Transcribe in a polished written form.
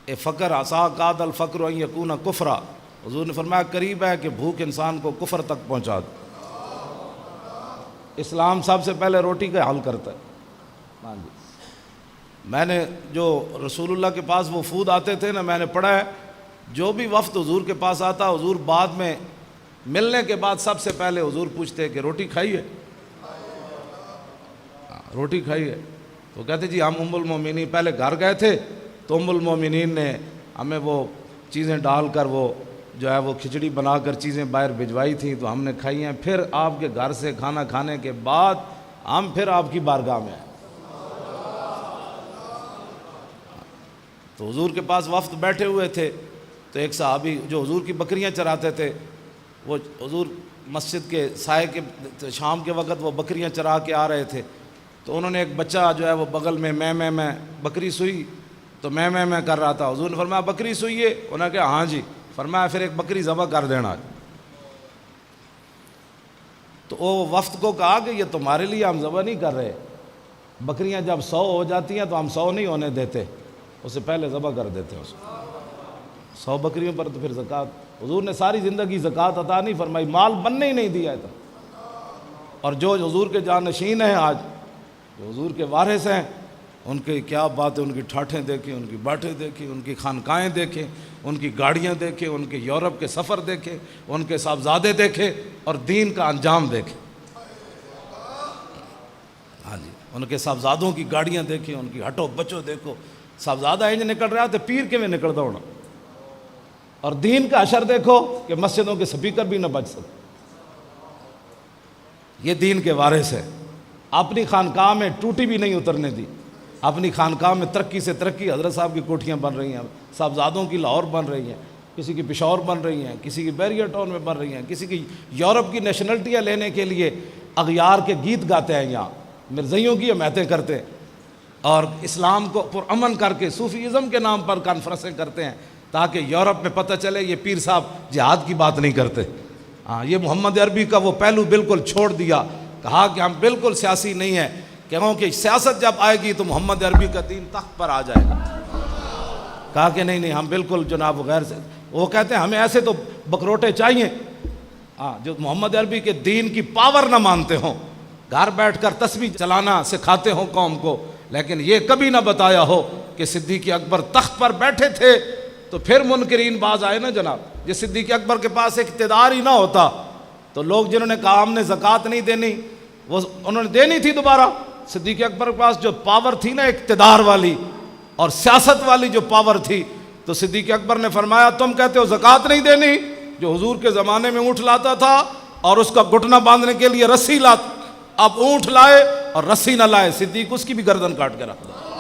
اے فقر عسا قاد الفقر ان یکون کفرا، حضور نے فرمایا قریب ہے کہ بھوک انسان کو کفر تک پہنچا دے۔ اسلام سب سے پہلے روٹی کا حل کرتا ہے۔ ہاں جی، میں نے جو رسول اللہ کے پاس وفود آتے تھے نا، میں نے پڑھا ہے جو بھی وفد حضور کے پاس آتا، حضور بعد میں ملنے کے بعد سب سے پہلے حضور پوچھتے کہ روٹی کھائی ہے، روٹی کھائی ہے؟ تو کہتے جی ہم ام المومنین، پہلے گھر گئے تھے تو ام المومنین نے ہمیں وہ چیزیں ڈال کر وہ جو ہے وہ کھچڑی بنا کر چیزیں باہر بھجوائی تھیں تو ہم نے کھائی ہیں، پھر آپ کے گھر سے کھانا کھانے کے بعد ہم پھر آپ کی بارگاہ میں آئے۔ تو حضور کے پاس وفد بیٹھے ہوئے تھے، تو ایک صحابی جو حضور کی بکریاں چراتے تھے، وہ حضور مسجد کے سائے کے شام کے وقت وہ بکریاں چرا کے آ رہے تھے، تو انہوں نے ایک بچہ جو ہے وہ بغل میں میں بکری سوئی تو میں کر رہا تھا۔ حضور نے فرمایا بکری سوئی ہے؟ انہوں نے کہا ہاں جی۔ فرمایا پھر ایک بکری ذبح کر دینا۔ تو وہ وفد کو کہا کہ یہ تمہارے لیے ہم ذبح نہیں کر رہے، بکریاں جب 100 ہو جاتی ہیں تو ہم 100 نہیں ہونے دیتے، اسے پہلے ذبح کر دیتے ہیں۔ 100 بکریوں پر تو پھر زکوٰۃ، حضور نے ساری زندگی زکوٰۃ عطا نہیں فرمائی، مال بننے ہی نہیں دیا تھا۔ اور جو حضور کے جانشین ہیں آج، جو حضور کے وارث ہیں، ان کی کیا بات ہے، ان کی ٹھاٹھیں دیکھیں، ان کی باٹیں دیکھیں، ان کی خانقاہیں دیکھیں، ان کی گاڑیاں دیکھیں، ان کے یورپ کے سفر دیکھیں، ان کے صاحبزادے دیکھیں اور دین کا انجام دیکھیں۔ ہاں جی، ان کے صاحبزادوں کی گاڑیاں دیکھیں، ان کی ہٹو بچو دیکھو، صاحبزادہ انج نکل رہا تو پیر کے میں نکلتا ہونا، اور دین کا اشر دیکھو کہ مسجدوں کے سپیکر بھی نہ بچ سکتے۔ یہ دین کے وارث ہے، اپنی خانقاہ میں ٹوٹی بھی نہیں اترنے دی، اپنی خانقاہ میں ترقی سے ترقی، حضرت صاحب کی کوٹھیاں بن رہی ہیں، صاحبزادوں کی لاہور بن رہی ہیں، کسی کی پشاور بن رہی ہیں، کسی کی بیریا ٹاؤن میں بن رہی ہیں، کسی کی یورپ کی نیشنلٹیاں لینے کے لیے اغیار کے گیت گاتے ہیں، یہاں مرزائیوں کی حمایتیں کرتے ہیں، اور اسلام کو پرامن کر کے صوفیزم کے نام پر کانفرنسیں کرتے ہیں تاکہ یورپ میں پتہ چلے یہ پیر صاحب جہاد کی بات نہیں کرتے۔ ہاں، یہ محمد عربی کا وہ پہلو بالکل چھوڑ دیا، کہا کہ ہم بالکل سیاسی نہیں ہیں، کیونکہ سیاست جب آئے گی تو محمد عربی کا دین تخت پر آ جائے گا۔ کہا کہ نہیں ہم بالکل جناب غیر سے، وہ کہتے ہیں ہمیں ایسے تو بکروٹے چاہیے ہاں جو محمد عربی کے دین کی پاور نہ مانتے ہوں، گھر بیٹھ کر تسبیح چلانا سکھاتے ہوں قوم کو، لیکن یہ کبھی نہ بتایا ہو کہ صدیق اکبر تخت پر بیٹھے تھے تو پھر منکرین باز آئے نا جناب۔ یہ صدیق اکبر کے پاس اقتدار ہی نہ ہوتا تو لوگ جنہوں نے کہا ہم نے زکوٰۃ نہیں دینی، وہ انہوں نے دینی تھی دوبارہ۔ صدیق اکبر کے پاس جو پاور تھی نا اقتدار والی اور سیاست والی جو پاور تھی، تو صدیق اکبر نے فرمایا تم کہتے ہو زکوٰۃ نہیں دینی، جو حضور کے زمانے میں اونٹ لاتا تھا اور اس کا گھٹنا باندھنے کے لیے رسی لاتا، اب اونٹ لائے اور رسی نہ لائے، صدیق اس کی بھی گردن کاٹ کے رکھ دیا۔